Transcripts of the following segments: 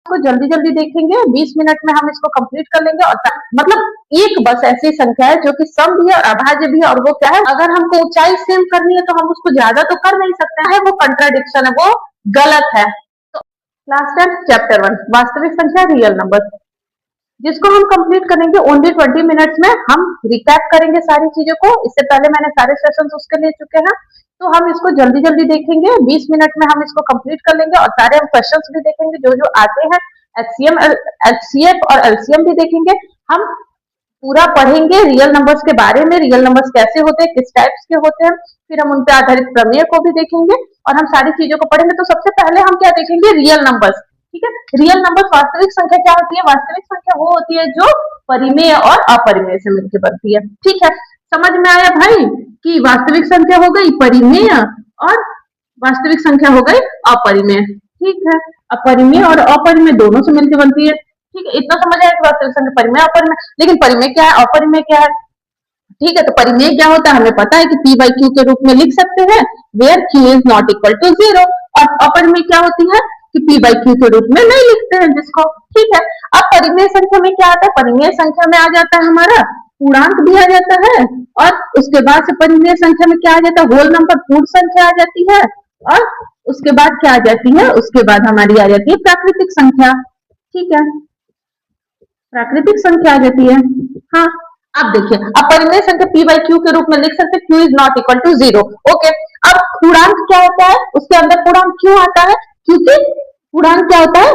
इसको जल्दी जल्दी देखेंगे, 20 मिनट में हम इसको कंप्लीट कर लेंगे। और मतलब एक बस ऐसी संख्या है जो कि सम भी है और अभाज्य भी है, और वो क्या है, अगर हमको ऊंचाई सेम करनी है तो हम उसको ज्यादा तो कर नहीं सकते हैं, वो कंट्राडिक्शन है, वो गलत है। तो लास्ट टाइम चैप्टर 1 वास्तविक संख्या रियल नंबर, जिसको हम कंप्लीट करेंगे ओनली 20 मिनट्स में। हम रिकैप करेंगे सारी चीजों को, इससे पहले मैंने सारे सेशंस उसके ले चुके हैं, तो हम इसको जल्दी जल्दी देखेंगे, 20 मिनट में हम इसको कंप्लीट कर लेंगे। और सारे हम क्वेश्चंस भी देखेंगे जो जो आते हैं, एचसीएम एचसीएफ और एलसीएम भी देखेंगे। हम पूरा पढ़ेंगे रियल नंबर्स के बारे में, रियल नंबर्स कैसे होते हैं, किस टाइप्स के होते हैं, फिर हम उन पर आधारित प्रमेय को भी देखेंगे और हम सारी चीजों को पढ़ेंगे। तो सबसे पहले हम क्या देखेंगे, रियल नंबर्स। ठीक है, रियल नंबर वास्तविक संख्या क्या होती है, वास्तविक संख्या वो होती है जो परिमेय और अपरिमेय से मिलकर बनती है। ठीक है, समझ में आया भाई कि वास्तविक संख्या हो गई परिमेय और वास्तविक संख्या हो गई अपरिमेय। ठीक है, अपरिमेय और अपरिमेय दोनों से मिलकर बनती है। ठीक है, इतना समझ आया कि वास्तविक संख्या परिमेय अपरिमेय। लेकिन परिमेय क्या है, अपरिमेय क्या है? ठीक है, तो परिमेय क्या होता है हमें पता है कि p by q के रूप में लिख सकते हैं, where q is not equal to 0। और अपरिमेय क्या होती है कि p by q के रूप में नहीं लिखते हैं जिसको। ठीक है, अब परिमेय संख्या में क्या आता है, परिमेय संख्या में आ जाता है हमारा पूर्णांक भी आ जाता है, और उसके बाद से परिमेय संख्या में क्या आ जाता है, होल नंबर पूर्ण संख्या आ जाती है, और उसके बाद क्या आ जाती है, उसके बाद हमारी आ जाती है प्राकृतिक संख्या। ठीक है, प्राकृतिक संख्या आ जाती है। हाँ, अब देखिए, अब परिमेय संख्या p by q के रूप में लिख सकते हैं, q is not equal to 0। Okay, अब पूर्णांक क्या होता है, उसके अंदर पूर्णांक क्यों आता है, क्योंकि पूर्णांक क्या होता है,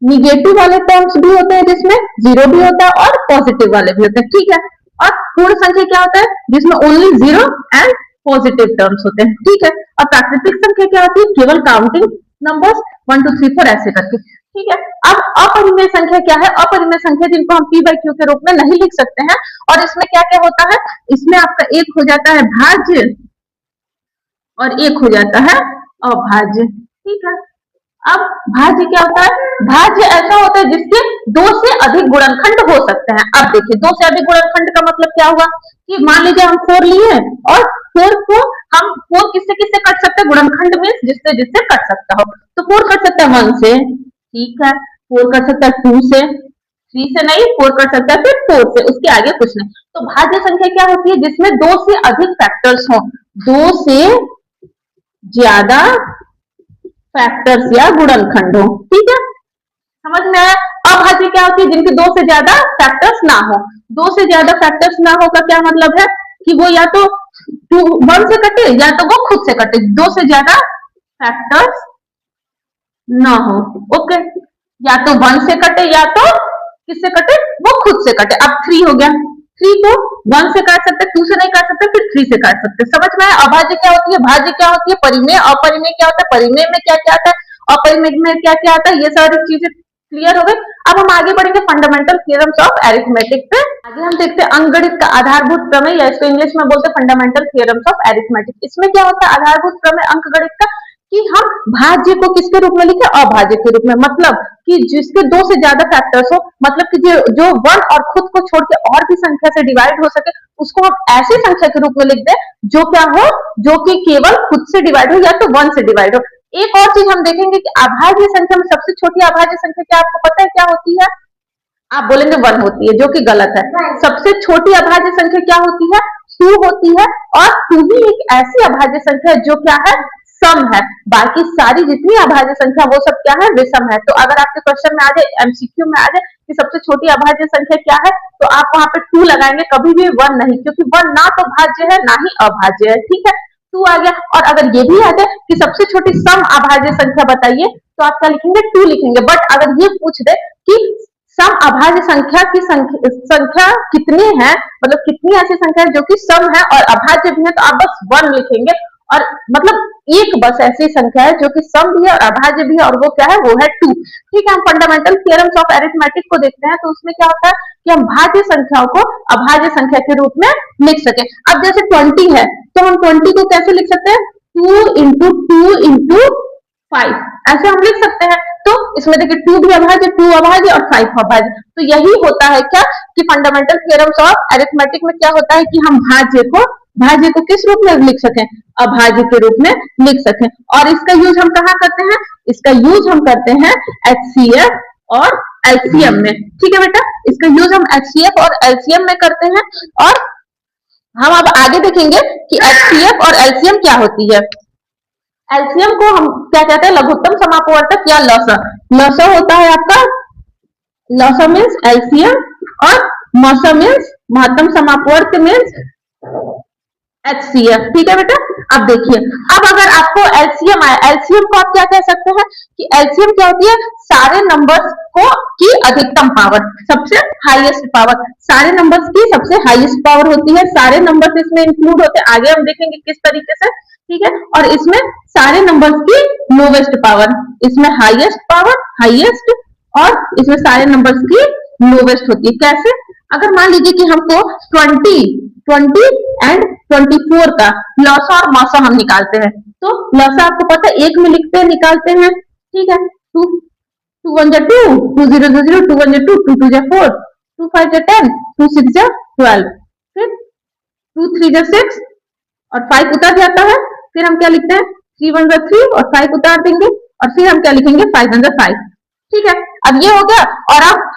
निगेटिव वाले टर्म्स भी होते हैं जिसमें 0 भी होता है और पॉजिटिव वाले भी होते हैं। ठीक है, और पूर्ण संख्या क्या होता है, जिसमें ओनली 0 एंड पॉजिटिव टर्म्स होते हैं। ठीक है, और प्राकृतिक संख्या क्या होती है, केवल काउंटिंग नंबर्स 1 2 3 4 ऐसे करके। ठीक है, अब अपरिमेय संख्या क्या है, अपरिमेय संख्या जिनको हम p by q के रूप में नहीं लिख सकते हैं, और इसमें क्या क्या होता है, इसमें आपका एक हो जाता है भाज्य और एक हो जाता है अभाज्य। ठीक है, अब भाज्य क्या होता है, भाज्य ऐसा होता है जिसके दो से अधिक गुणनखंड हो सकते हैं। अब देखिए, दो से अधिक गुणनखंड का मतलब क्या हुआ कि मान लीजिए हम 4 लिए और 4 को हम 4 किससे किससे कट सकते हैं, गुणनखंड में जिससे जिससे कट सकता हो, तो 4 कट सकता है 1 से, ठीक है, 4 कट सकता है 2 से, 3 से नहीं, 4 कट सकता है फिर 4 से, उसके आगे कुछ नहीं। तो भाज्य संख्या क्या होती है, जिसमें 2 से अधिक फैक्टर्स हो, 2 से ज्यादा फैक्टर्स या गुणनखंड हो। ठीक है, समझ में आया। अभाज्य क्या होती है, जिनके 2 से ज्यादा फैक्टर्स ना हो। 2 से ज्यादा फैक्टर्स ना हो का क्या मतलब है कि वो या तो 1 से कटे या तो वो खुद से कटे, 2 से ज्यादा फैक्टर्स ना हो। ओके, या तो 1 से कटे या तो किससे कटे, वो खुद से कटे। अब 3 हो गया, 3 को 1 से काट सकते, 2 से नहीं काट सकते, फिर 3 से काट सकते। समझ में आया। अभाज्य क्या होती है, भाज्य क्या होती है, परिमेय। अपरिमेय क्या होता है, परिमेय में क्या क्या आता है, अपरिमेय में क्या क्या आता है, ये सारी चीजें क्लियर हो गई। अब हम आगे बढ़ेंगे फंडामेंटल थ्योरम्स ऑफ अरिथमेटिक पे। आगे हम देखते हैं अंकगणित का आधारभूत प्रमेय, या इसको इंग्लिश में बोलते हैं फंडामेंटल थ्योरम्स ऑफ अरिथमेटिक। इसमें क्या होता है आधारभूत प्रमेय अंकगणित का, कि हम भाज्य को किसके रूप में लिखे, अभाज्य के रूप में। मतलब कि जिसके 2 से ज्यादा फैक्टर्स हो, मतलब कि जो 1 और खुद को छोड़ के और भी संख्या से डिवाइड हो सके, उसको हम ऐसी संख्या के रूप में लिख दें जो क्या हो, जो कि केवल खुद से डिवाइड हो या तो 1 से डिवाइड हो। एक और चीज हम देखेंगे कि अभाज्य संख्या में सबसे छोटी अभाज्य संख्या क्या आपको पता है क्या होती है, आप बोलेंगे 1 होती है, जो कि गलत है। सबसे छोटी अभाज्य संख्या क्या होती है, 2 होती है, और 2 ही एक ऐसी अभाज्य संख्या है जो क्या है, सम है। बाकी सारी जितनी अभाज्य संख्या वो सब क्या है, विषम है। तो अगर आपके क्वेश्चन में आ जाए, एमसीक्यू में आ जाए कि सबसे छोटी अभाज्य संख्या क्या है, तो आप वहां पे 2 लगाएंगे, कभी भी 1 नहीं, क्योंकि 1 ना तो भाज्य है ना ही अभाज्य है। ठीक है, 2 आ गया। और अगर ये भी आ जाए कि सबसे छोटी सम अभाज्य संख्या बताइए, तो आप क्या लिखेंगे, 2 लिखेंगे। बट अगर ये पूछ दे कि सम अभाज्य संख्या की संख्या कितनी है, मतलब कितनी ऐसी संख्या है जो कि सम है और अभाज्य भी है, तो आप बस 1 लिखेंगे। और मतलब एक बस ऐसी संख्या है जो कि सम भी है और अभाज्य भी है, और वो क्या है, वो है 2। ठीक है, हम फंडामेंटल थ्योरम्स ऑफ अरिथमेटिक को देखते हैं, तो उसमें क्या होता है कि हम भाज्य संख्याओं को अभाज्य संख्या के रूप में लिख सके। अब जैसे 20 है, तो हम 20 को कैसे लिख सकते हैं, 2 इंटू 2 इंटू 5, ऐसे हम लिख सकते हैं। तो इसमें देखिए 2 भी अभाज्य, 2 अभाज्य और 5 अभाज्य। तो यही होता है क्या कि फंडामेंटल थ्योरम्स ऑफ अरिथमेटिक में क्या होता है कि हम भाज्य को किस रूप में लिख सकें, अभाज्य के रूप में लिख सकें। और इसका यूज हम कहाँ करते हैं, इसका यूज हम करते हैं एचसीएफ और एलसीएम में। ठीक है बेटा, इसका यूज हम एचसीएफ और एलसीएम में करते हैं। और हम अब आगे देखेंगे कि एचसीएफ और एलसीएम क्या होती है। एलसीएम को हम क्या कहते हैं, लघुत्तम समापवर्तक या लसा। लसा होता है आपका, लसा मीन्स एलसीएम, और मसा मीन्स महत्तम समापवर्त मीन्स एचसीएफ। ठीक है बेटा, अब देखिए, अब अगर आपको एलसीएम आया, एलसीएम को आप क्या कह सकते हैं कि एलसीएम क्या होती है, सारे नंबर्स को की अधिकतम पावर, सबसे हाईएस्ट पावर, सारे नंबर्स की सबसे हाईएस्ट पावर होती है। सारे नंबर्स इसमें इंक्लूड होते हैं, आगे हम देखेंगे किस तरीके से। ठीक है, और इसमें सारे नंबर्स की लोवेस्ट पावर, इसमें हाईएस्ट पावर, हाईएस्ट, और इसमें सारे नंबर्स की लोवेस्ट होती है। कैसे, अगर मान लीजिए कि हमको 20 एंड 24 का लसा और मसा हम निकालते हैं, तो लसा आपको पता है एक में लिखते हैं, निकालते हैं। ठीक है, 2 2 1 2, 2 0 0, 2 1 2, 2 2 4, 2 5 10, 2 6 12, फिर 2 3 6 और 5 उतार जाता है। फिर हम क्या लिखते हैं, 3 1 3 और 5 उतार देंगे, और फिर हम क्या लिखेंगे, 5 1 5। ठीक है, अब ये हो गया। और अब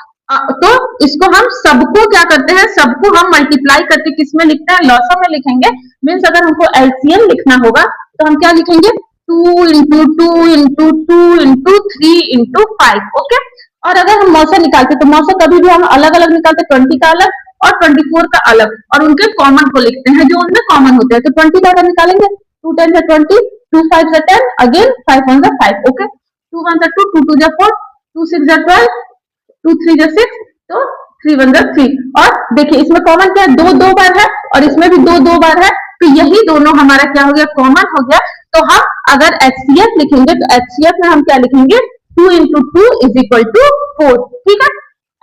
तो इसको हम सबको क्या करते हैं, सबको हम मल्टीप्लाई करके किसमें लिखते हैं, लसा में लिखेंगे। मीन्स अगर हमको एलसीएम लिखना होगा तो हम क्या लिखेंगे, 2 into 2 into 2 into 3 into 5। Okay, और अगर हम मौसा निकालते तो मौसा कभी भी हम अलग अलग निकालते, 20 का अलग और 24 का अलग, और उनके कॉमन को लिखते हैं जो उनमें कॉमन होते हैं। तो 20 का अगर निकालेंगे, 2 10 20, 2 5 10, अगेन 5 1 5। ओके, 2 1 2, 2 2 4, 2 6 12, 2 3 6, तो 3 1 3। और देखिए इसमें कॉमन क्या है, 2 2 बार है, और इसमें भी 2 2 बार है, तो यही दोनों हमारा क्या हो गया, कॉमन हो गया। तो हम अगर एचसीएफ लिखेंगे तो एचसीएफ में हम क्या लिखेंगे, 2 इंटू 2 इज इक्वल टू 4। ठीक है,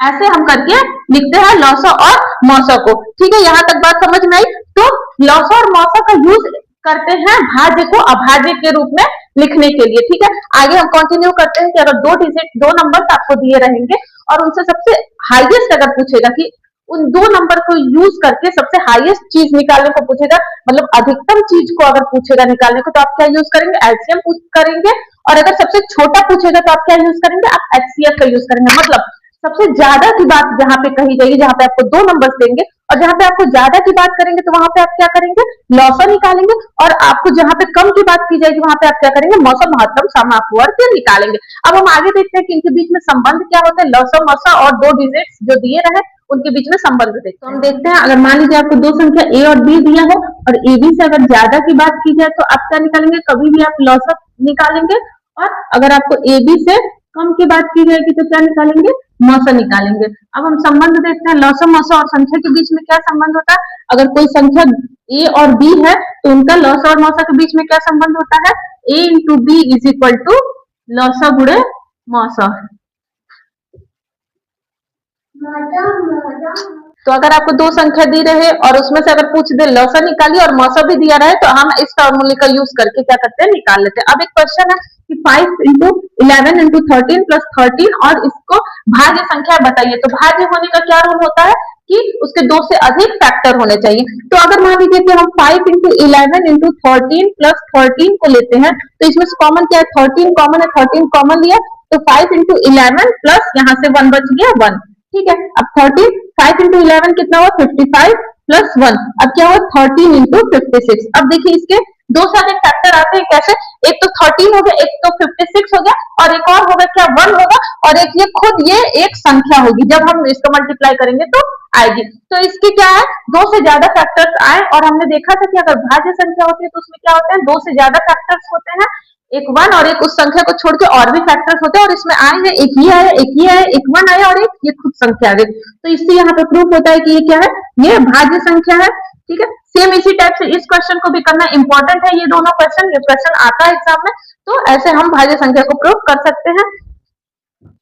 ऐसे हम करके लिखते हैं लसा और मौसा को। ठीक है, यहाँ तक बात समझ में आई। तो लसा और मौसा का यूज करते हैं भाज्य को अभाज्य के रूप में लिखने के लिए। ठीक है, आगे हम कंटिन्यू करते हैं कि अगर दो नंबर आपको दिए रहेंगे और उनसे सबसे हाईएस्ट अगर पूछेगा कि उन दो नंबर को यूज करके सबसे हाईएस्ट चीज निकालने को पूछेगा, मतलब अधिकतम चीज को अगर पूछेगा निकालने को, तो आप क्या यूज करेंगे, एलसीएम करेंगे। और अगर सबसे छोटा पूछेगा तो आप क्या यूज करेंगे, आप एचसीएफ का यूज करेंगे। मतलब सबसे ज्यादा की बात जहां पे कही जाएगी, जहां पे आपको 2 नंबर्स देंगे, और जहां पे आपको ज्यादा की बात करेंगे तो वहां पे आप क्या करेंगे, लौसा निकालेंगे। और आपको जहां पे कम की बात की जाएगी वहां पे आप क्या करेंगे, मौसा महत्तम समापवर्त निकालेंगे। अब हम आगे देखते हैं कि इनके बीच में संबंध क्या होता है, लौसा मौसा और 2 डिजिट्स जो दिए रहे उनके बीच में संबंध देखते हैं। तो हम देखते हैं, अगर मान लीजिए आपको 2 संख्या ए और बी दिया हो, और ए बी से अगर ज्यादा की बात की जाए तो आप क्या निकालेंगे, कभी भी आप लौसा निकालेंगे। और अगर आपको ए बी से कम की बात की जाएगी तो क्या निकालेंगे, मौसा निकालेंगे। अब हम संबंध देखते हैं, लौसा मौसा और संख्या के बीच में क्या संबंध होता है। अगर कोई संख्या ए और बी है तो उनका लौसा और मौसा के बीच में क्या संबंध होता है, A into B is equal to लौसा गुणे मौसा। तो अगर आपको 2 संख्या दी रहे और उसमें से अगर पूछ दे लौसा निकालिए और मौसा भी दिया रहे, तो हम इस फॉर्मूले का यूज करके क्या करते हैं, निकाल लेते हैं। अब एक क्वेश्चन है कि 5 इंटू 11 इंटू 13 प्लस 13 और इसको भाज्य संख्या बताइए। तो भाज्य होने का क्या रूल होता है कि उसके 2 से अधिक फैक्टर होने चाहिए। तो अगर मान लीजिए कि हम 5 इंटू 11 इंटू 13 प्लस 13 को लेते हैं, तो इसमें से कॉमन क्या है, 13 कॉमन है, 13 कॉमन लिया तो 5 इंटू 11 प्लस यहाँ से 1 बच गया 1। ठीक है, अब 13 5 इंटू 11 कितना हुआ, 55 प्लस 1, अब क्या हुआ 13 इंटू 56। अब देखिए इसके 2 से अधिक फैक्टर आते हैं कैसे, एक तो 13 हो गया, एक तो 56 हो गया, और एक और होगा क्या 1 होगा, और एक ये खुद ये एक संख्या होगी, जब हम इसको मल्टीप्लाई करेंगे तो आएगी। तो इसकी क्या है, 2 से ज्यादा फैक्टर्स आए, और हमने देखा था कि अगर भाज्य संख्या होती है तो उसमें क्या होते हैं, 2 से ज्यादा फैक्टर्स होते हैं, एक 1 और एक उस संख्या को छोड़ के और भी फैक्टर्स होते हैं, और इसमें आए हैं एक ये आया, एक ये आया, एक 1 आया और एक ये खुद संख्या आ गई। तो इससे यहाँ पे प्रूफ होता है कि ये क्या है, ये भाज्य संख्या है। ठीक है, सेम इसी टाइप से इस क्वेश्चन को भी करना इंपॉर्टेंट है, ये दोनों क्वेश्चन, ये क्वेश्चन आता है एग्जाम में, तो ऐसे हम भाज्य संख्या को प्रूफ कर सकते हैं।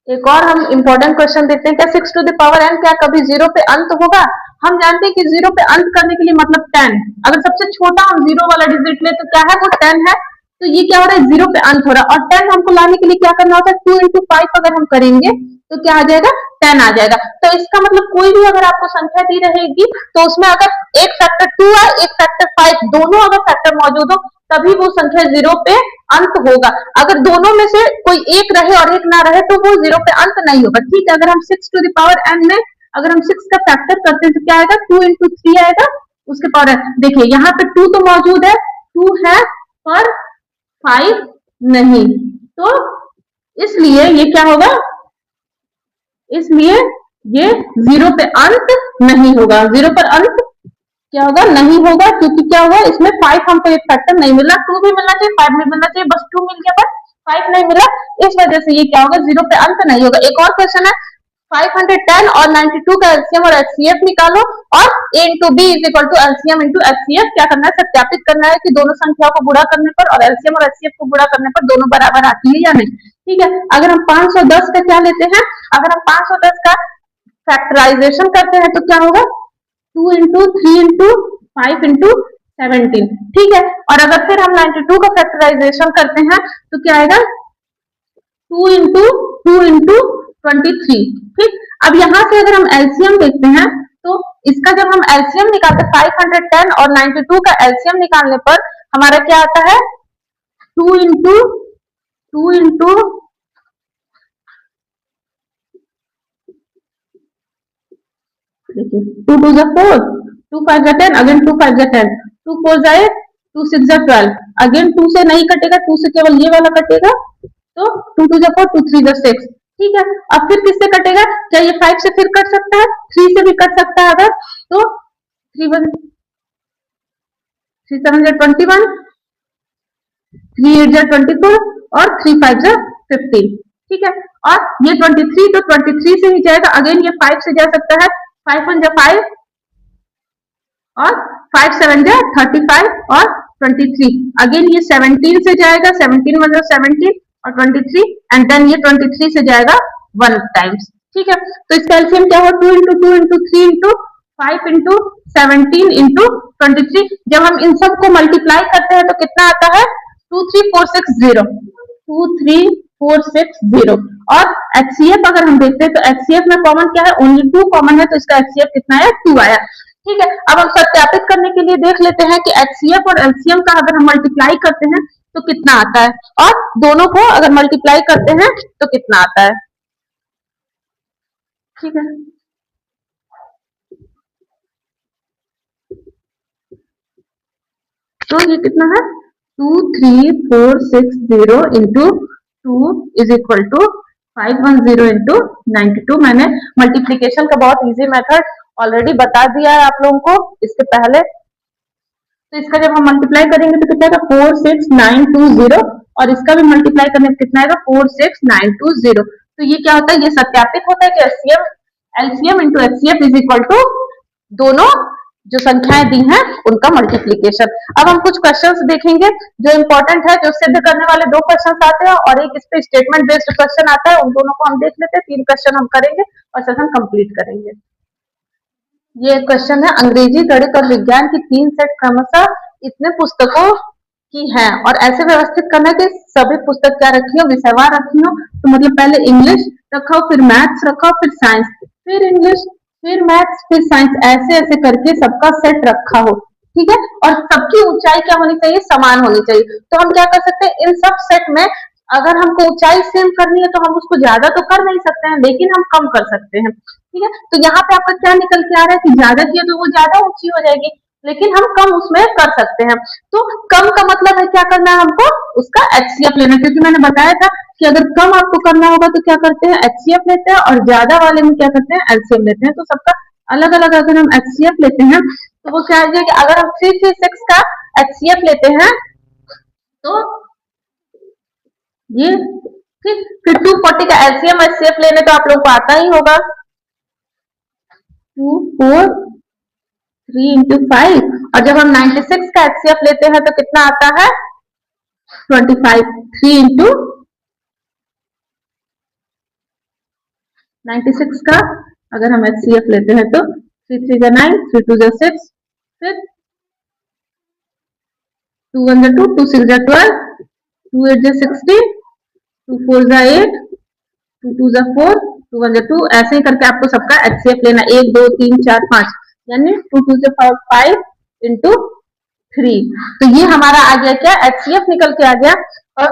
एक और हम इंपॉर्टेंट क्वेश्चन देखते हैं, क्या 6 टू द पावर n क्या कभी 0 पे अंत होगा। हम जानते हैं कि 0 पे अंत करने के लिए मतलब 10, अगर सबसे छोटा हम 0 वाला डिजिट ले तो क्या है, वो 10 है। तो ये क्या हो रहा है, 0 पे अंत हो रहा है, और 10 हमको लाने के लिए क्या करना होता है, 2 इंटू 5 अगर हम करेंगे तो क्या आ जाएगा 10 आ जाएगा। तो इसका मतलब कोई भी अगर आपको संख्या दी रहेगी तो उसमें अगर एक फैक्टर 2 है, एक फैक्टर 5, दोनों अगर फैक्टर मौजूद हो तभी वो संख्या 0 पे अंत होगा। अगर दोनों में से कोई एक रहे और एक ना रहे तो वो 0 पे अंत नहीं होगा। ठीक है, अगर हम 6 टू द पावर n में अगर हम 6 का फैक्टर करते हैं तो क्या आएगा, 2 इंटू 3 आएगा उसके पावर n। देखिए यहाँ पे 2 तो मौजूद है, 2 है पर 5 नहीं, तो इसलिए ये क्या होगा, इसलिए ये 0 पे अंत नहीं होगा। 0 पर अंत क्या होगा, नहीं होगा, क्योंकि क्या हुआ इसमें 5 हमको एक फैक्टर नहीं मिला, 2 भी मिलना चाहिए, 5 भी मिलना चाहिए, बस 2 मिल गया बस 5 नहीं मिला, इस वजह से ये क्या होगा, 0 पे अंत नहीं होगा। एक और क्वेश्चन है, 510 और 92 का एलसीएम और एचसीएफ निकालो और a into B is equal to LCM into HCF क्या करना है, सत्यापित करना है कि दोनों संख्याओं को गुणा करने पर और एलसीएम और एचसीएफ को गुणा करने पर दोनों बराबर आती है या नहीं। ठीक है, अगर हम 510 का क्या लेते हैं, अगर हम 510 का फैक्टराइजेशन करते हैं तो क्या होगा, 2 इंटू 3 इंटू 5 इंटू 17। ठीक है, और अगर फिर हम 92 का फैक्टराइजेशन करते हैं तो क्या आएगा, 2 इंटू 2 इंटू 23। ठीक, अब यहां से अगर हम एलसीएम देखते हैं तो इसका जब हम एलसीएम निकालते हैं 510 और 92 का एलसीएम निकालने पर हमारा क्या आता है, 2 इंटू 2 इंटू 2 टू जा 4, 2 5 जा 10, अगेन 2 5 जा 10, 2 4 जा 8, 2 6 जा 12, अगेन 2 से नहीं कटेगा, 2 से केवल ये वाला कटेगा, तो 2 2 जा 4, 2 3 जा 6। ठीक है, अब फिर किससे कटेगा, क्या ये 5 से फिर कट सकता है, 3 से भी कट सकता है, अगर तो 3 7 जा 21, 3 8 जा 24 और 3 5 जा 15। ठीक है, और ये 23 तो 23 से ही जाएगा, अगेन ये 5 से जा सकता है, 5 1 जा 5 और 5 7 जा 35 और 23, अगेन ये 17 से जाएगा, 17 मतलब 17 और 23 एंड देन ये 23 से जाएगा 1 टाइम्स। ठीक है, तो इसका एलसीएम क्या हो, 2 into 2 into 3 into 5 into 17 into 23। जब हम इन सबको मल्टीप्लाई करते हैं तो कितना आता है, 23460, 23460। और एचसीएफ अगर हम देखते हैं तो एचसीएफ में कॉमन क्या है, ओनली 2 कॉमन है, तो इसका एचसीएफ कितना है, 2 आया। ठीक है, अब हम सत्यापित करने के लिए देख लेते हैं कि एचसीएफ और एलसीएम का अगर हम मल्टीप्लाई करते हैं तो कितना आता है, और दोनों को अगर मल्टीप्लाई करते हैं तो कितना आता है। ठीक है, तो ये कितना है, 23460 into 2 is equal to 510 into 92। मैंने मल्टीप्लीकेशन का बहुत इजी मेथड ऑलरेडी बता दिया है आप लोगों को इसके पहले। तो इसका जब हम मल्टीप्लाई करेंगे तो कितना आएगा, 46920, और इसका भी मल्टीप्लाई करने पर कितना आएगा, 46920। तो ये क्या होता है, ये सत्यापित होता है कि HCF LCM into HCF is equal to दोनों जो संख्याएं दी हैं उनका मल्टीप्लीकेशन। अब हम कुछ क्वेश्चंस देखेंगे जो इंपॉर्टेंट है, जो सिद्ध करने वाले 2 क्वेश्चंस आते हैं और एक इस पे स्टेटमेंट बेस्ड क्वेश्चन आता है, उन दोनों को हम देख लेते हैं। 3 क्वेश्चन हम करेंगे और सेशन कंप्लीट करेंगे। ये क्वेश्चन है, अंग्रेजी, गणित और विज्ञान की 3 सेट क्रमशः इतने पुस्तकों की है और ऐसे व्यवस्थित करना कि सभी पुस्तक क्या रखी हो, विषयवार रखी हो। तो मतलब पहले इंग्लिश रखा हो, फिर मैथ्स रखा हो, फिर साइंस, फिर इंग्लिश, फिर मैथ्स, फिर साइंस, ऐसे ऐसे करके सबका सेट रखा हो। ठीक है, और सबकी ऊंचाई क्या होनी चाहिए, समान होनी चाहिए। तो हम क्या कर सकते हैं, इन सब सेट में अगर हमको ऊंचाई सेम करनी है तो हम उसको ज्यादा तो कर नहीं सकते हैं, लेकिन हम कम कर सकते हैं। ठीक है, तो यहाँ पे आपका क्या निकल के आ रहा है कि ज्यादा किया तो वो ज्यादा ऊंची हो जाएगी, लेकिन हम कम उसमें कर सकते हैं। तो कम का मतलब है क्या करना है हमको, उसका एचसीएफ लेना, क्योंकि मैंने बताया था कि अगर कम आपको करना होगा तो क्या करते हैं, एचसीएफ लेते हैं, और ज्यादा वाले में क्या करते हैं, एलसीएम लेते हैं। तो सबका अलग अलग अगर हम एचसीएफ लेते हैं तो वो क्या है कि अगर हम 336 का एचसीएफ लेते हैं तो ये, फिर 240 का एलसीएम एचसीएफ लेने तो आप लोग को आता ही होगा, 2 4 3 इंटू 5, और जब हम 96 का एचसीएफ लेते हैं तो कितना आता है, 25, 3 इंटू 96 का अगर हम एचसीएफ लेते हैं तो 3 3 जा 9, 3 2 जा 6, फिर 2 1 जा 2, 2 6 जा 12, 2 8 जा 16, 2 4 जा 8, 2 2 जा 4, 2 1 2, ऐसे ही करके आपको सबका HCF लेना, 1 2 3 4 5, यानी 2 2 से 5 इंटू 3। तो ये हमारा आ गया क्या, HCF निकल के आ गया। और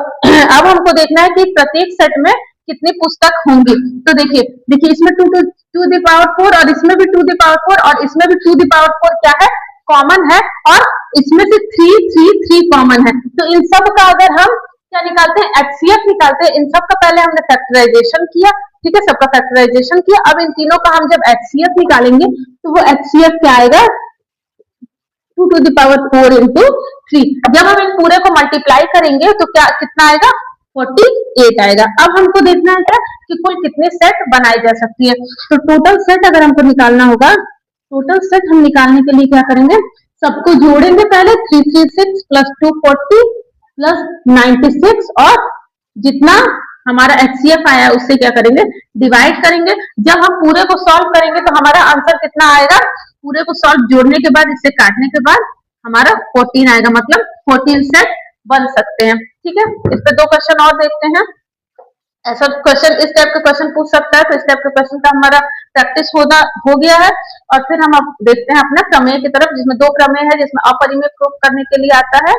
अब हमको देखना है कि प्रत्येक सेट में कितनी पुस्तक होंगी। तो देखिए देखिए इसमें 2 टू द पावर 4 और इसमें भी 2 द पावर 4 और इसमें भी 2 द पावर 4 क्या है, कॉमन है, और इसमें से 3 3 3 कॉमन है। तो इन सब का अगर हम क्या निकालते हैं, HCF निकालते हैं। इन सब का पहले हमने फैक्टराइजेशन किया, ठीक है, सबका फैक्टराइजेशन किया। अब इन तीनों का हम जब HCF निकालेंगे तो वो HCF क्या आएगा, 2 टू द पावर 4 इंटू 3। जब हम इन पूरे को मल्टीप्लाई करेंगे तो क्या कितना आएगा, 48 आएगा। अब हमको देखना है क्या कि कुल कितने सेट बनाए जा सकती है। तो टोटल सेट अगर हमको निकालना होगा, टोटल सेट हम निकालने के लिए क्या करेंगे, सबको जोड़ेंगे पहले, 336 प्लस 240 प्लस 96 और जितना हमारा HCF आया उससे क्या करेंगे, डिवाइड करेंगे। जब हम पूरे को सॉल्व करेंगे तो हमारा आंसर कितना आएगा, पूरे को सॉल्व जोड़ने के बाद इससे काटने के बाद हमारा 14 आएगा, मतलब 14 सेट बन सकते हैं। ठीक है, इस पे 2 क्वेश्चन और देखते हैं। ऐसा क्वेश्चन, इस टाइप का क्वेश्चन पूछ सकता है, तो इस टाइप के क्वेश्चन का हमारा प्रैक्टिस हो गया है। और फिर हम अब देखते हैं अपना प्रमेय की तरफ, जिसमें 2 प्रमेय है, जिसमें अपरिमेय प्रूफ करने के लिए आता है।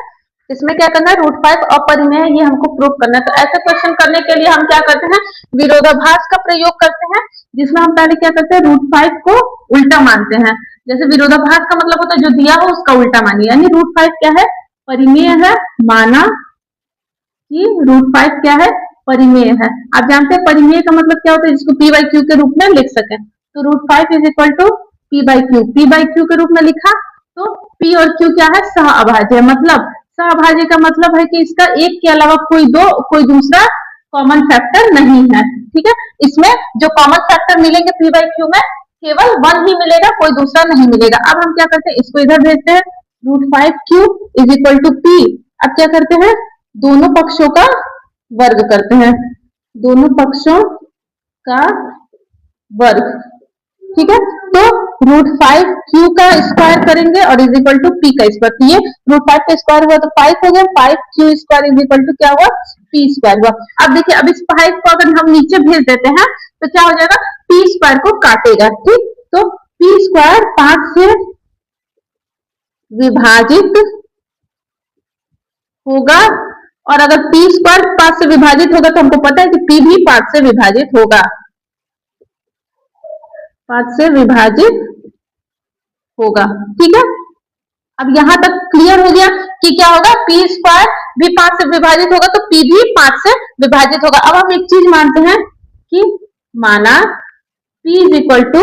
इसमें क्या करना है, √5 अपरिमेय है, ये हमको प्रूफ करना है। तो ऐसे क्वेश्चन करने के लिए हम क्या करते हैं, विरोधाभास का प्रयोग करते हैं, जिसमें हम पहले क्या करते हैं, √5 को उल्टा मानते हैं। जैसे विरोधाभास का मतलब होता है जो दिया हो उसका उल्टा मानिए, यानी √5 क्या है, परिमेय है, माना कि √5 क्या है, परिमेय है। आप जानते हैं परिमेय का मतलब क्या होता है, जिसको P by Q के रूप में लिख सके। तो √5 is equal to P by Q, P by Q के रूप में लिखा तो P और Q क्या है, सहअभाज्य। मतलब सहअभाज्य का मतलब है कि इसका एक के अलावा कोई दूसरा कॉमन फैक्टर नहीं है। ठीक है, इसमें जो कॉमन फैक्टर मिलेंगे P by Q में केवल 1 ही मिलेगा, कोई दूसरा नहीं मिलेगा। अब हम क्या करते हैं, इसको इधर भेजते हैं, √5Q is equal to P। अब क्या करते हैं, दोनों पक्षों का वर्ग करते हैं, दोनों पक्षों का वर्ग। ठीक है, तो √5Q का स्क्वायर करेंगे और इज इक्वल टू P का स्क्वायर। तो ये √5 का स्क्वायर हुआ तो 5 हो गया, 5Q square is equal to क्या हुआ, P स्क्वायर हुआ। अब देखिए, अब इस 5 को अगर हम नीचे भेज देते हैं तो क्या हो जाएगा, P स्क्वायर को काटेगा। ठीक, तो P स्क्वायर 5 से विभाजित होगा, और अगर P स्क्वायर 5 से विभाजित होगा तो हमको पता है कि P भी 5 से विभाजित होगा, 5 से विभाजित होगा। ठीक है, अब यहां तक क्लियर हो गया कि क्या होगा, P स्क्वायर भी 5 से विभाजित होगा तो P भी 5 से विभाजित होगा। अब हम एक चीज मानते हैं कि माना P is equal to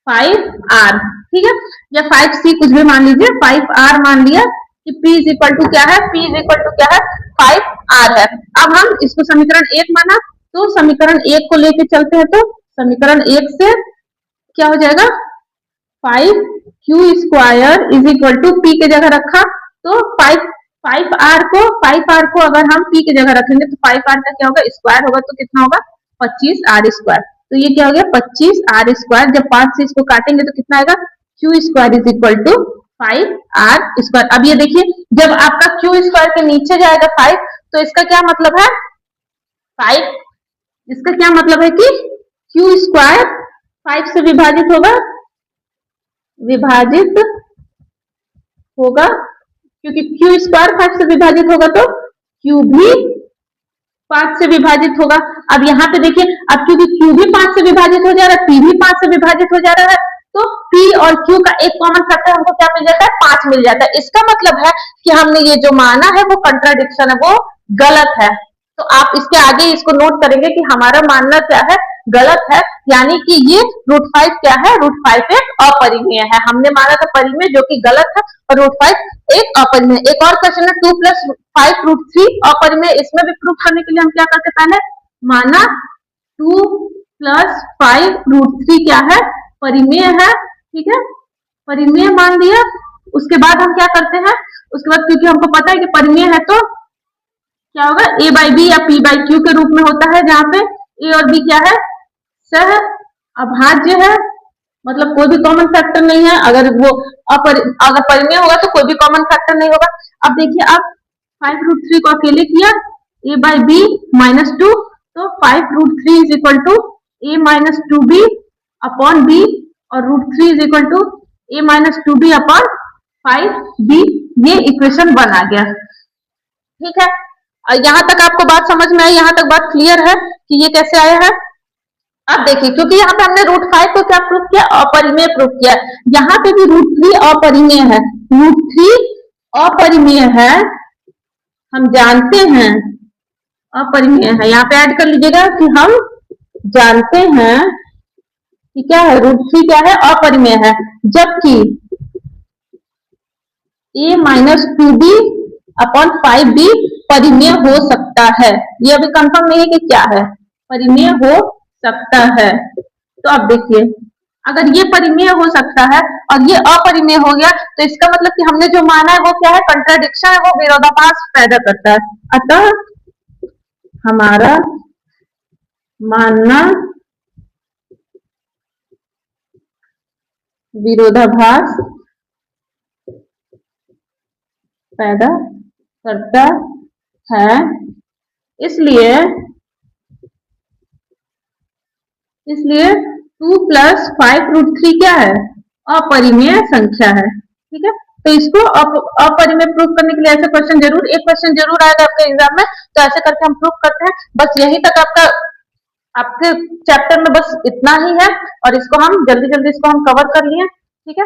5R। ठीक है, या 5C कुछ भी मान लीजिए, 5R मान लिया कि P इज इक्वल टू क्या है, P इज इक्वल टू क्या है, 5R है। अब हम इसको समीकरण 1 माना, तो समीकरण 1 को लेके चलते हैं, तो समीकरण 1 से क्या हो जाएगा, 5Q square is equal to P के जगह रखा तो 5R को अगर हम P के जगह रखेंगे तो 5R का क्या होगा, स्क्वायर होगा, तो कितना होगा, 25R स्क्वायर। तो ये क्या हो गया, 25R स्क्वायर। जब 5 से इसको काटेंगे तो कितना आएगा, Q square is equal to 5R square. अब ये देखिए, जब आपका Q स्क्वायर के नीचे जाएगा 5, तो इसका क्या मतलब है, 5, इसका क्या मतलब है कि Q स्क्वायर 5 से विभाजित होगा, क्योंकि Q स्क्वायर 5 से विभाजित होगा तो Q भी 5 से विभाजित होगा। अब यहाँ पे देखिए, अब क्योंकि Q भी 5 से विभाजित हो जा रहा है, P भी 5 से विभाजित हो जा रहा है, तो P और Q का एक कॉमन फैक्टर हमको क्या मिल जाता है, 5 मिल जाता है। इसका मतलब है कि हमने ये जो माना है वो कंट्राडिक्शन है, वो गलत है। तो आप इसके आगे इसको नोट करेंगे कि हमारा मानना क्या है, गलत है, यानी कि ये √5 क्या है, √5 एक अपरिमेय है। हमने माना था परिमेय, जो कि गलत है, और √5 एक अपरिमेय। एक और क्वेश्चन है 2 + 5 √3 अपरिमेय। इसमें भी प्रूफ करने के लिए हम क्या करते हैं, पहले माना 2 + 5 √3 क्या है, परिमेय है। ठीक है, परिमेय मान लिया। उसके बाद हम क्या करते हैं, उसके बाद क्योंकि हमको पता है कि परिमेय है तो क्या होगा, A by B या P by Q के रूप में होता है, जहां पे A और B क्या है, सह अभाज्य है, मतलब कोई भी कॉमन फैक्टर नहीं है। अगर परिमेय होगा तो कोई भी कॉमन फैक्टर नहीं होगा। अब देखिए, अब 5 √3 को अकेले किया, A by B -2, तो 5 √3 is equal to a minus two B upon B और √3 is equal to a minus two B upon 5b। ये इक्वेशन 1 आ गया। ठीक है, और यहां तक आपको बात समझ में आई, यहां तक बात क्लियर है कि ये कैसे आया है। अब देखिए, क्योंकि यहाँ पे हमने √5 को क्या प्रूफ किया, अपरिमेय प्रूफ किया, यहाँ पे भी √3 अपरिमेय है, √3 अपरिमेय है, हम जानते हैं अपरिमेय है। यहाँ पे ऐड कर लीजिएगा कि हम जानते हैं कि क्या है, √3 क्या है, अपरिमेय है, जबकि a minus two B upon 5b परिमेय हो सकता है। ये अभी कंफर्म नहीं है कि क्या है, परिमेय हो सकता है। तो अब देखिए, अगर ये परिमेय हो सकता है और ये अपरिमेय हो गया, तो इसका मतलब कि हमने जो माना है वो क्या है, कंट्राडिक्शन है, वो विरोधाभास पैदा करता है। अतः हमारा मानना विरोधाभास पैदा करता है, इसलिए 2 प्लस 5√3 क्या है, अपरिमेय संख्या है। ठीक है, तो इसको अपरिमेय प्रूफ करने के लिए ऐसे क्वेश्चन जरूर, एक क्वेश्चन जरूर आएगा आपके एग्जाम में, तो ऐसे करके हम प्रूफ करते हैं। बस यही तक आपके चैप्टर में बस इतना ही है, और इसको हम जल्दी जल्दी इसको हम कवर कर लिए। ठीक है,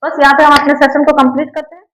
बस यहाँ पे हम अपने सेशन को कंप्लीट करते हैं।